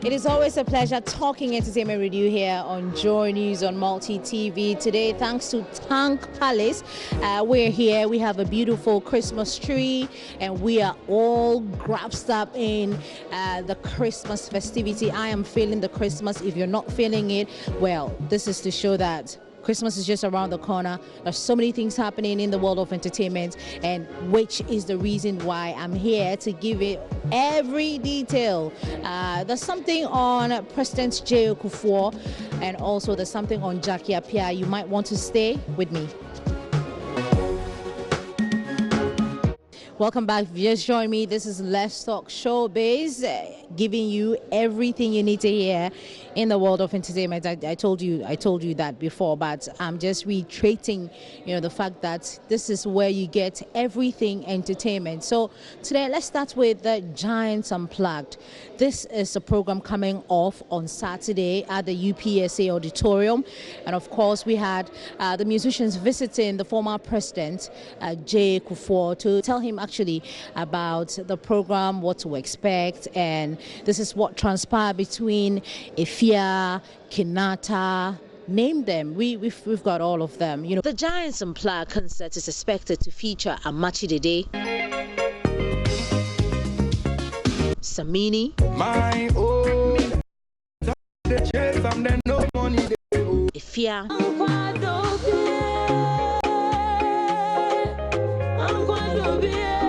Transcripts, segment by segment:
It is always a pleasure talking entertainment with you here on JoyNews on Multi TV. Today, thanks to Tank Palace, we're here. We have a beautiful Christmas tree, and we are all grasped up in the Christmas festivity. I am feeling the Christmas. If you're not feeling it, well, this is to show that Christmas is just around the corner. There's so many things happening in the world of entertainment, and which is the reason why I'm here to give it every detail. There's something on President J. Kufuor, and also there's something on Jackie Appiah. You might want to stay with me. Welcome back. If you just joined me, this is Let's Talk Showbiz, giving you everything you need to hear in the world of entertainment. I told you that before, but I'm just reiterating, the fact that this is where you get everything entertainment. So today, let's start with the Giants Unplugged. This is a program coming off on Saturday at the UPSA Auditorium, and of course, we had the musicians visiting the former president, J. Kufuor, to tell him actually about the program, what to expect, and this is what transpired between Ifia, Kinata, name them. We've got all of them. The Giants Unplugged concert is expected to feature Amachi Dede, Samini, Ifia,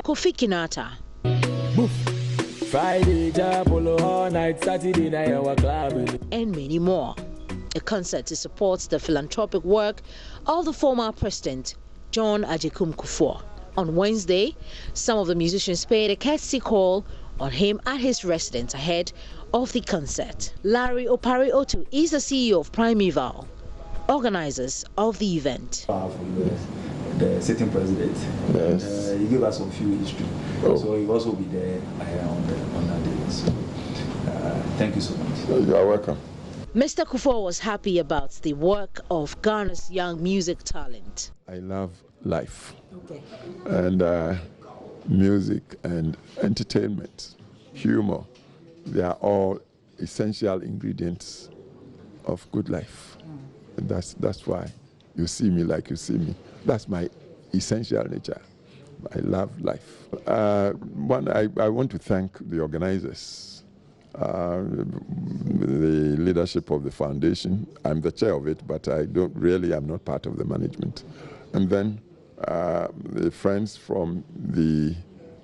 Kofi Kinata, Friday, all night, Saturday night, our club, and many more. A concert to support the philanthropic work of the former president, John Agyekum Kufuor. On Wednesday, some of the musicians paid a courtesy call on him at his residence ahead of the concert. Larry Opari Otu is the CEO of Primeval, organizers of the event. The sitting president. Yes. He gave us a few history. Oh. So he will also be there on that day. So thank you so much. You are welcome. Mr. Kufuor was happy about the work of Ghana's young music talent. I love life. Okay. And music and entertainment, humor, they are all essential ingredients of good life. And that's why you see me like you see me. That's my essential nature. I love life. I want to thank the organizers, the leadership of the foundation. I'm the chair of it, but I'm not part of the management. And then the friends from the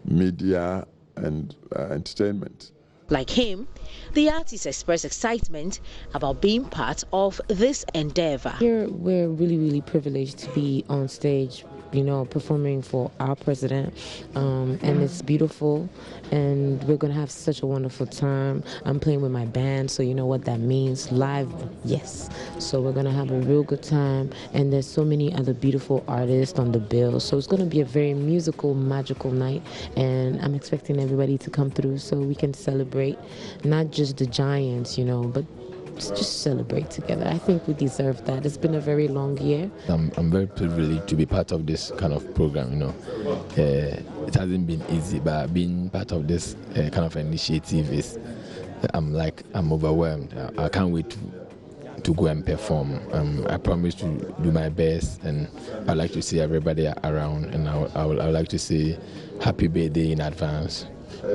media and entertainment. Like him, the artist expressed excitement about being part of this endeavor. Here, we're really, really privileged to be on stage, performing for our president, and it's beautiful, and we're going to have such a wonderful time. I'm playing with my band, so you know what that means. Live, yes. So we're going to have a real good time, and there's so many other beautiful artists on the bill, so it's going to be a very musical, magical night, and I'm expecting everybody to come through so we can celebrate not just the Giants, but just celebrate together. I think we deserve that. It's been a very long year. I'm very privileged to be part of this kind of program. It hasn't been easy, but being part of this kind of initiative I'm overwhelmed. I can't wait to go and perform. I promise to do my best, and I'd like to see everybody around, and I would like to say happy birthday in advance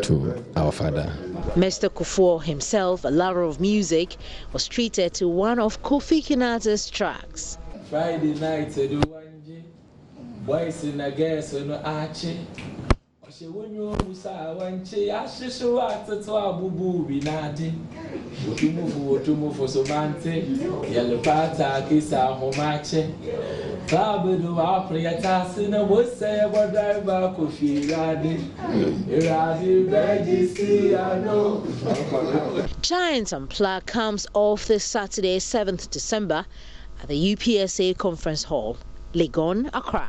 to our father. Mr. Kufuor himself, a lover of music, was treated to one of Kofi Kinata's tracks. Friday night, boys in a guest on Archie. She won you when she ashes to Abu Binati. What to move for Somante, Yellow Pata, Kiss our homache. Club do our play a task in a wood say about driver Kofi Radi. Giants Unplugged comes off this Saturday, 7th December, at the UPSA Conference Hall, Legon, Accra.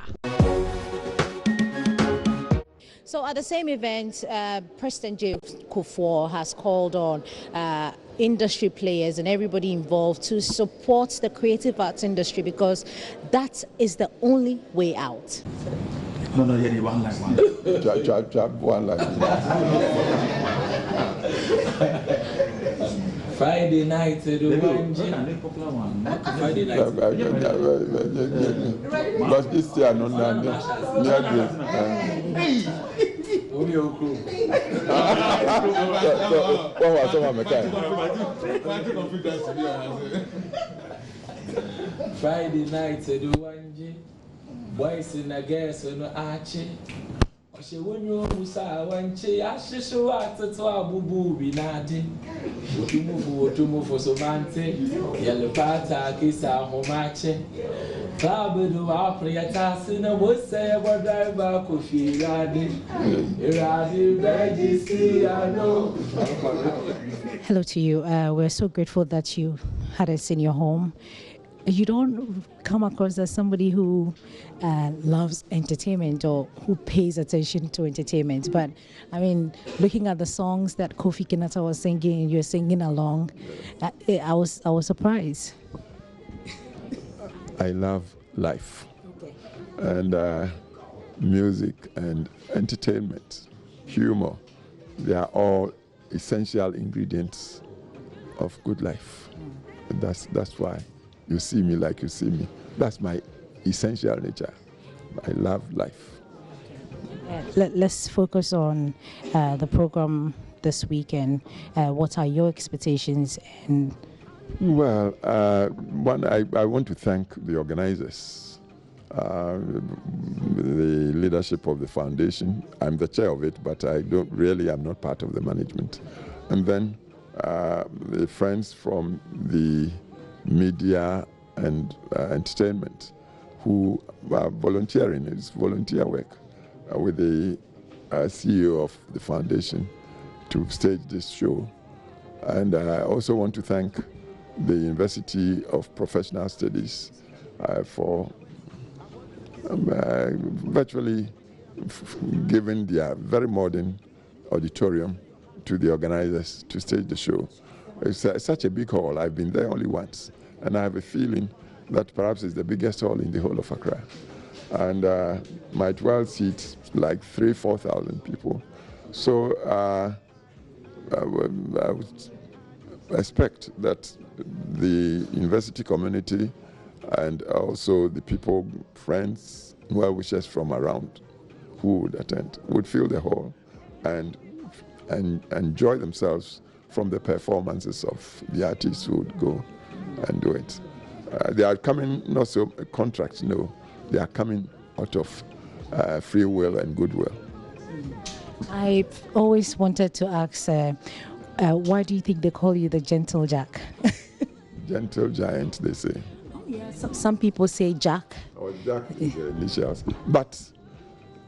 So at the same event, President J. Kufuor has called on industry players and everybody involved to support the creative arts industry, because that is the only way out. No, you need one like one. Chop, one like one. Friday night, the Friday night. But this year, no, Friday night, the boys in a gas and Archie. She won your Musa one che, ashes so at the Twabu Binati. What to move for so mante, yellow pata, kiss our homache. Club do our play a task in a wood say what driver could feel radi. Hello to you. We're so grateful that you had us in your home. You don't come across as somebody who loves entertainment or who pays attention to entertainment. But, I mean, looking at the songs that Kofi Kinata was singing and you're singing along, I was surprised. I love life. Okay. And music and entertainment, humor, they are all essential ingredients of good life. And that's why you see me like you see me. That's my essential nature. I love life. Let's focus on the program this weekend. What are your expectations? Well, one, I want to thank the organizers, the leadership of the foundation. I'm the chair of it, but I'm not part of the management. And then the friends from the media and entertainment who are volunteering. It's volunteer work with the CEO of the foundation to stage this show. And I also want to thank the University of Professional Studies for virtually giving their very modern auditorium to the organizers to stage the show. It's such a big hall. I've been there only once, and I have a feeling that perhaps it's the biggest hall in the whole of Accra. And might well seat like 3,000-4,000 people. So I would expect that the university community and also the people, friends, well-wishers from around who would attend would fill the hall and enjoy themselves from the performances of the artists who would go and do it. They are coming, not so contracts, no. They are coming out of free will and goodwill. I've always wanted to ask, why do you think they call you the Gentle Jack? Gentle giant, they say. Oh, yeah. Some people say Jack. Or Jack is the initials. But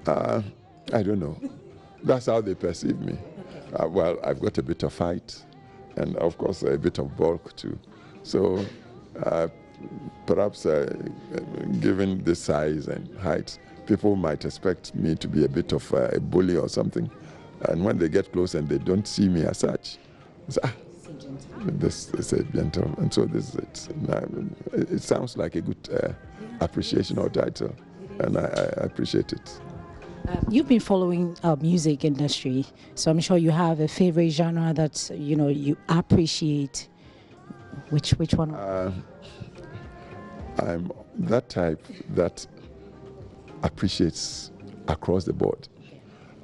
I don't know. That's how they perceive me. Well, I've got a bit of height and, of course, a bit of bulk, too. So perhaps given this size and height, people might expect me to be a bit of a bully or something. And when they get close and they don't see me as such, they say, this is a gentle. And so this is it. It sounds like a good appreciation or title, and I appreciate it. You've been following music industry, so I'm sure you have a favorite genre that you appreciate. Which one? I'm that type that appreciates across the board.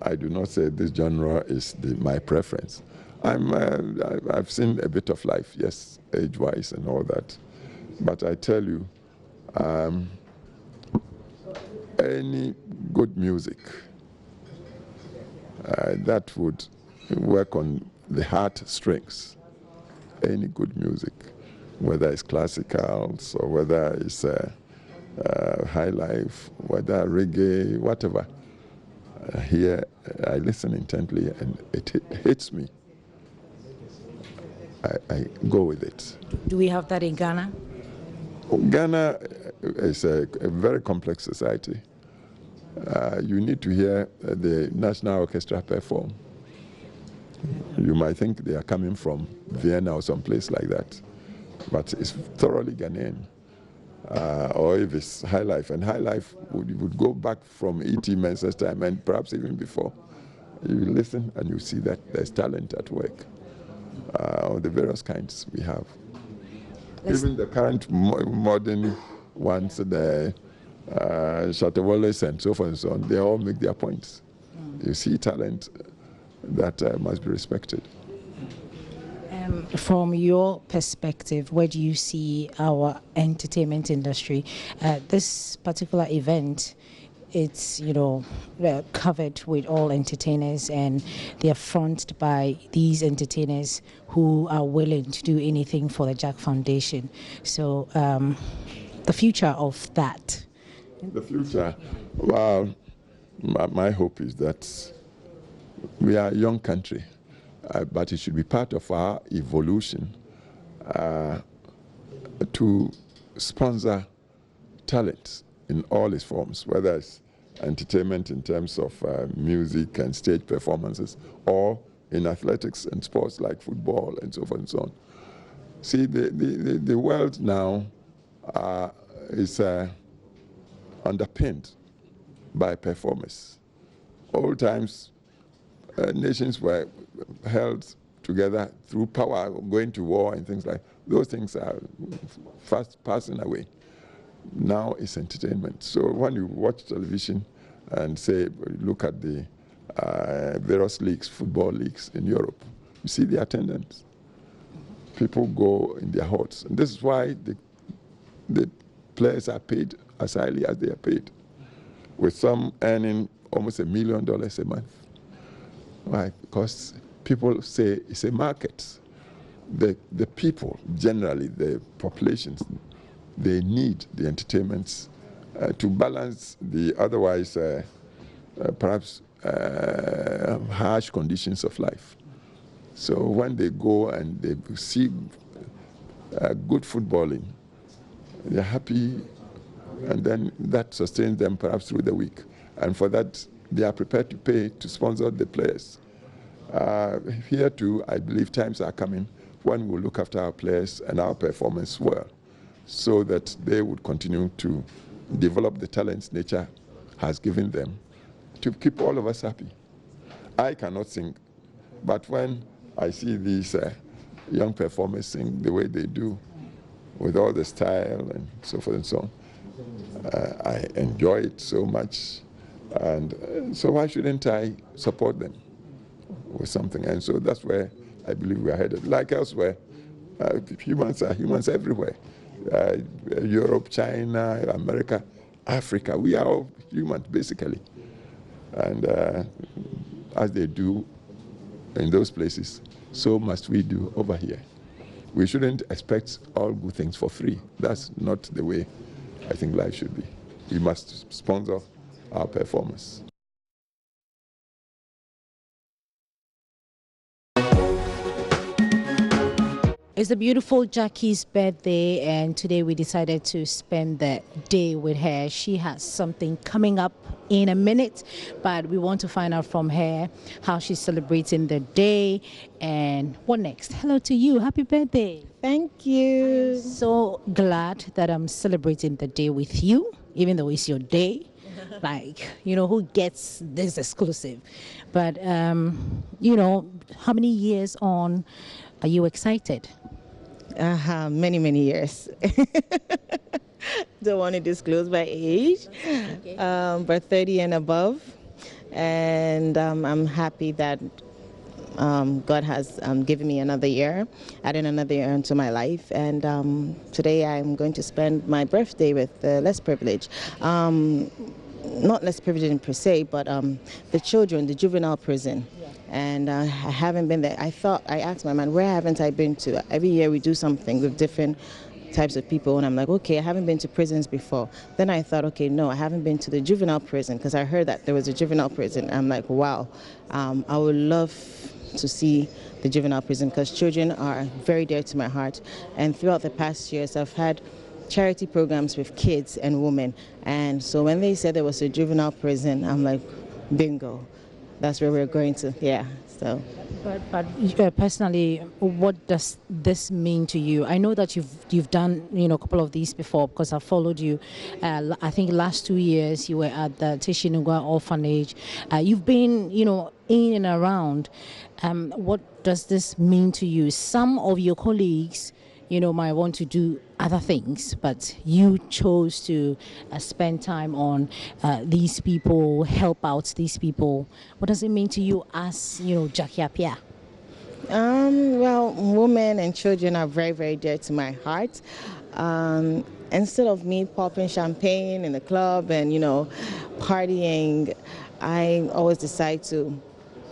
I do not say this genre is my preference. I've seen a bit of life, yes, age-wise and all that, but I tell you, any good music that would work on the heart strings, any good music, whether it's classicals or whether it's high life, whether reggae, whatever. Here, I listen intently and it hits me. I go with it. Do we have that in Ghana? Ghana is a very complex society. You need to hear the National Orchestra perform. You might think they are coming from Vienna or someplace like that, but it's thoroughly Ghanaian. Or if it's high life, and high life would go back from E.T. Mensah's time and perhaps even before. You listen and you see that there's talent at work. of the various kinds we have. Even the current modern ones, the Shatawales and so forth and so on, they all make their points. You see talent that must be respected. From your perspective, where do you see our entertainment industry? This particular event, it's covered with all entertainers, and they are fronted by these entertainers who are willing to do anything for the Jack Foundation. So the future of that. The future, well, my hope is that we are a young country, but it should be part of our evolution to sponsor talent in all its forms, whether it's entertainment in terms of music and stage performances, or in athletics and sports like football and so forth and so on. See, the world now is underpinned by performance. Old times, nations were held together through power, going to war and things like that. Those things are fast passing away. Now it's entertainment. So when you watch television and say, look at the various leagues, football leagues in Europe, you see the attendance. People go in their hearts. And this is why the players are paid as highly as they are paid, with some earning almost $1 million a month. Why? Because people say it's a market. The people, generally, the populations, they need the entertainments to balance the otherwise perhaps harsh conditions of life. So when they go and they see good footballing, they're happy, and then that sustains them perhaps through the week. And for that, they are prepared to pay to sponsor the players. Here too, I believe times are coming when we'll look after our players and our performance well, so that they would continue to develop the talents nature has given them to keep all of us happy. I cannot sing, but when I see these young performers sing the way they do, with all the style and so forth and so on, I enjoy it so much. And so why shouldn't I support them with something? And so that's where I believe we are headed. Like elsewhere, humans are humans everywhere. Europe, China, America, Africa, we are all humans basically. And as they do in those places, so must we do over here. We shouldn't expect all good things for free. That's not the way I think life should be. We must sponsor our performance. It's a beautiful Jackie's birthday, and today we decided to spend the day with her. She has something coming up in a minute, but we want to find out from her how she's celebrating the day and what next. Hello to you. Happy birthday. Thank you. I'm so glad that I'm celebrating the day with you, even though it's your day. Like, who gets this exclusive? But, how many years on are you excited? Many, many years. Don't want to disclose my age, okay. But 30 and above. And I'm happy that God has given me another year, adding another year into my life. And today I'm going to spend my birthday with less privilege. Not less privileged per se, but the children, the juvenile prison. Yeah. And I haven't been there. I asked my man, where haven't I been to? Every year we do something with different types of people, and I'm like, okay, I haven't been to prisons before. Then I thought, okay, no, I haven't been to the juvenile prison, because I heard that there was a juvenile prison. I'm like, wow, I would love to see the juvenile prison, because children are very dear to my heart. And throughout the past years, I've had charity programs with kids and women. And so when they said there was a juvenile prison, I'm like, bingo. that's where we're going to. Yeah. So. But personally, what does this mean to you? I know that you've done a couple of these before because I followed you. I think last 2 years you were at the Tishinugwa Orphanage. You've been in and around. What does this mean to you? Some of your colleagues might want to do other things, but you chose to spend time on these people, help out these people. What does it mean to you as, Jackie Appiah? Well, women and children are very, very dear to my heart. Instead of me popping champagne in the club and, partying, I always decide to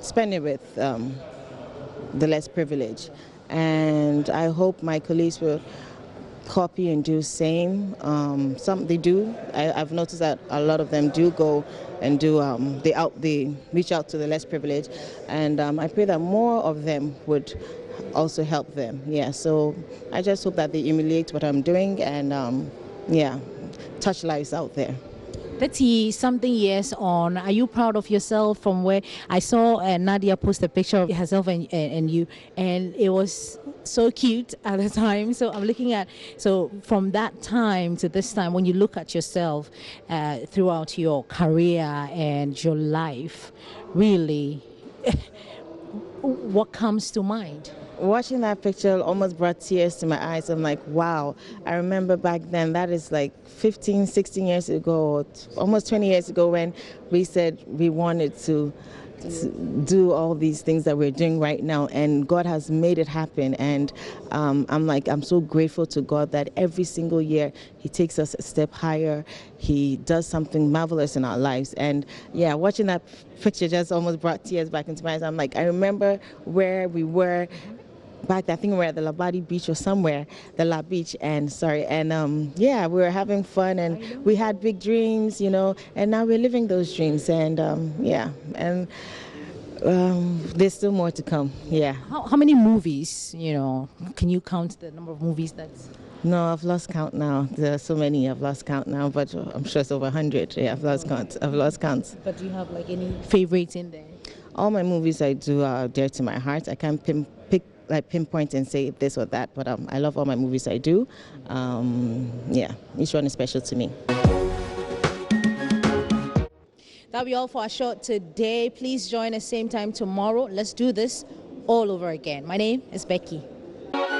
spend it with the less privileged. And I hope my colleagues will copy and do same. Some they do. I've noticed that a lot of them do go and do. They reach out to the less privileged, and I pray that more of them would also help them. Yeah. So I just hope that they emulate what I'm doing and touch lives out there. 30-something years on, are you proud of yourself? From where I saw Nadia post a picture of herself and you, and it was so cute at the time. So I'm looking at, from that time to this time, when you look at yourself throughout your career and your life, really, what comes to mind? Watching that picture almost brought tears to my eyes. I'm like, wow, I remember back then, that is like 15, 16 years ago, almost 20 years ago, when we said we wanted to do all these things that we're doing right now, and God has made it happen. And I'm so grateful to God that every single year He takes us a step higher. He does something marvelous in our lives. And yeah, watching that picture just almost brought tears back into my eyes. I'm like, I remember where we were back, I think we were at the Labadi Beach or somewhere, the La Beach, and we were having fun and we had big dreams, and now we're living those dreams, and there's still more to come. Yeah. How many movies, can you count the number of movies that's... No, I've lost count now. There are so many, I've lost count now, but I'm sure it's over 100. Yeah, I've lost count. But do you have like any favorites in there? All my movies I do are dear to my heart. I can't pinpoint and say this or that, but I love all my movies I do. Each one is special to me. That'll be all for our show today. Please join us same time tomorrow. Let's do this all over again. My name is Becky.